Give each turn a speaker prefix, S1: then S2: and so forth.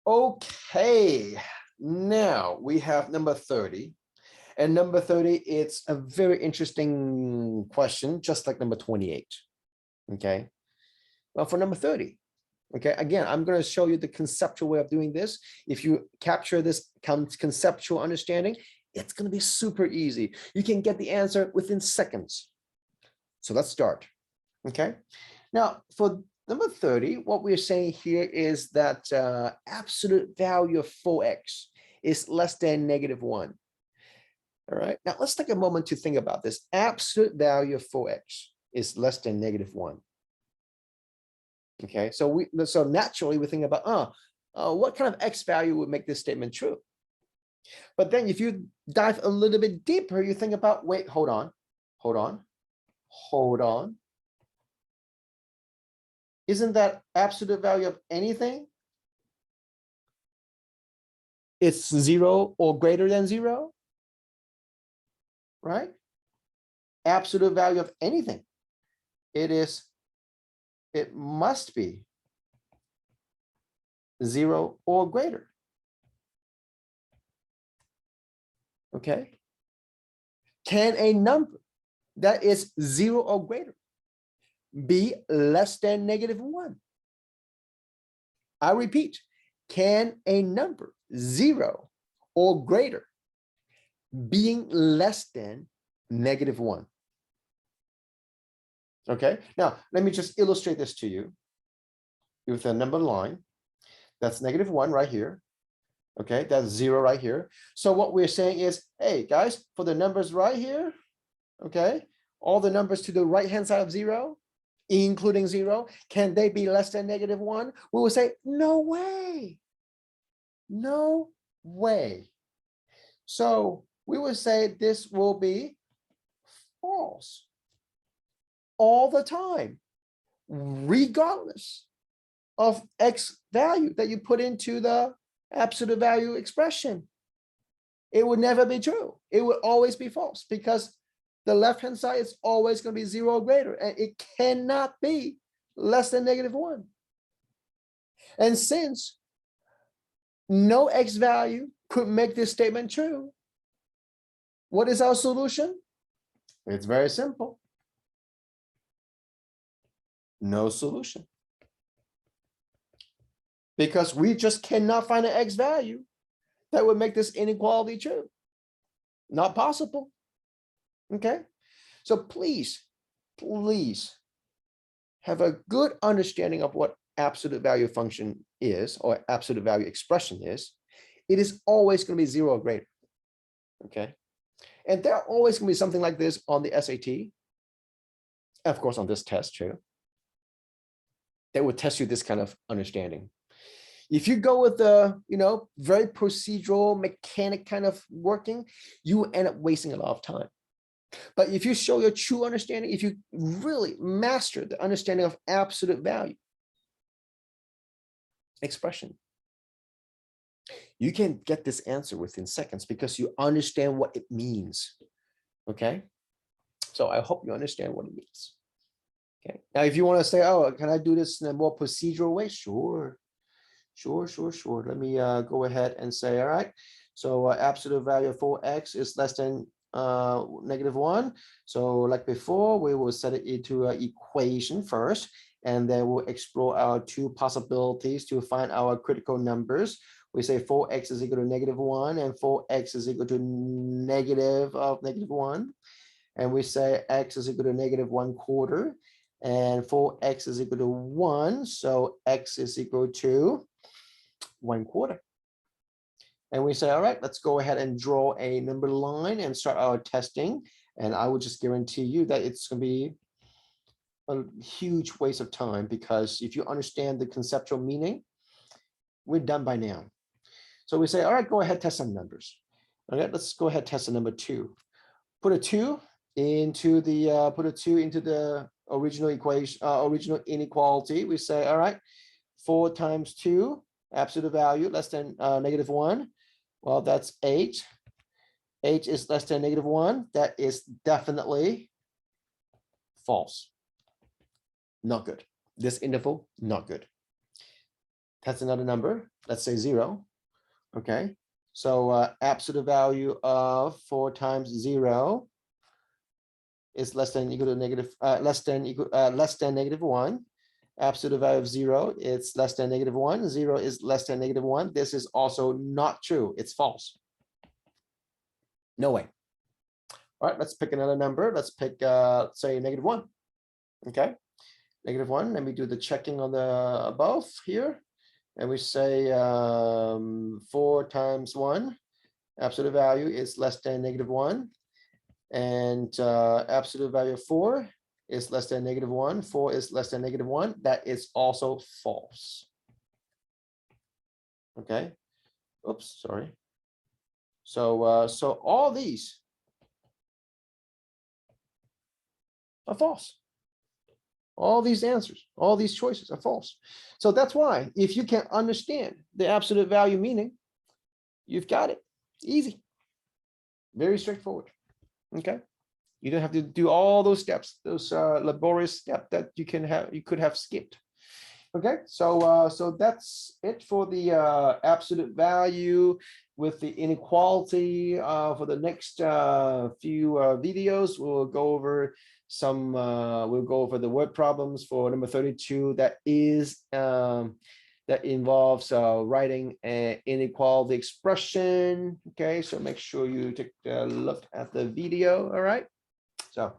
S1: Okay, now we have number 30. And number 30, it's a very interesting question, just like number 28. Okay, well, for number 30, okay, again, I'm going to show you the conceptual way of doing this. If you capture this conceptual understanding, it's going to be super easy. You can get the answer within seconds. So let's start. Okay, now for number 30, what we're saying here is that absolute value of 4x is less than -1. All right, now let's take a moment to think about this. Absolute value of 4x is less than -1. Okay, so naturally we think about, what kind of x value would make this statement true? But then if you dive a little bit deeper, you think about, wait, hold on. Isn't that absolute value of anything? It's 0 or greater than 0, right? Absolute value of anything. It must be 0 or greater. Okay. Can a number that is 0 or greater be less than -1? I repeat, can a number 0 or greater being less than -1? Okay, now let me just illustrate this to you with a number line. That's -1 right here. Okay, that's 0 right here. So what we're saying is, hey guys, for the numbers right here, okay, all the numbers to the right hand side of 0, including 0, can they be less than -1? We will say, no way. No way. So we would say this will be false all the time, regardless of x value that you put into the absolute value expression. It would never be true. It would always be false because the left-hand side is always going to be 0 or greater, and it cannot be less than -1. And since no x value could make this statement true, what is our solution? It's very simple. No solution. Because we just cannot find an x value that would make this inequality true. Not possible. Okay, so please have a good understanding of what absolute value function is, or absolute value expression is. It is always going to be 0 or greater. Okay, and there are always going to be something like this on the SAT, of course on this test too, that will test you this kind of understanding. If you go with the, very procedural, mechanic kind of working, you will end up wasting a lot of time. But if you show your true understanding, if you really master the understanding of absolute value expression, you can get this answer within seconds because you understand what it means. Okay, so I hope you understand what it means. Okay, now if you want to say, oh, can I do this in a more procedural way? Sure. Let me go ahead and say, all right, so absolute value of 4x is less than -1. So like before, we will set it into an equation first, and then we'll explore our two possibilities to find our critical numbers. We say 4x is equal to -1 and 4x is equal to negative of -1. And we say x is equal to -1/4 and 4x is equal to 1. So x is equal to 1/4. And we say, all right, let's go ahead and draw a number line and start our testing. And I will just guarantee you that it's going to be a huge waste of time, because if you understand the conceptual meaning, we're done by now. So we say, all right, go ahead, test some numbers. Okay, let's go ahead, test the number 2. Put a 2 into the original equation, original inequality. We say, all right, 4 times 2, absolute value less than -1. Well, that's 8. 8 is less than -1. That is definitely false. Not good. This interval, not good. has another number, let's say 0. Okay, so absolute value of 4 times 0 is less than equal to negative, less than negative 1. Absolute value of 0 is less than negative 1. 0 is less than negative 1. This is also not true. It's false. No way. All right, let's pick another number. Let's pick, say, negative 1. Okay, negative 1. Let me do the checking on the above here. And we say 4 times 1. Absolute value is less than negative 1. And absolute value of 4 is less than negative 1. 4 is less than negative 1. That is also false. Okay. Oops, sorry. So so all these are false. All these answers, all these choices are false. So that's why if you can understand the absolute value meaning, you've got it. Easy. Very straightforward. Okay. You don't have to do all those steps, those laborious steps that you could have skipped. Okay, so so that's it for the absolute value with the inequality. For the next few videos, we'll go over some. We'll go over the word problems for number 32. That is that involves writing an inequality expression. Okay, so make sure you take a look at the video. All right. So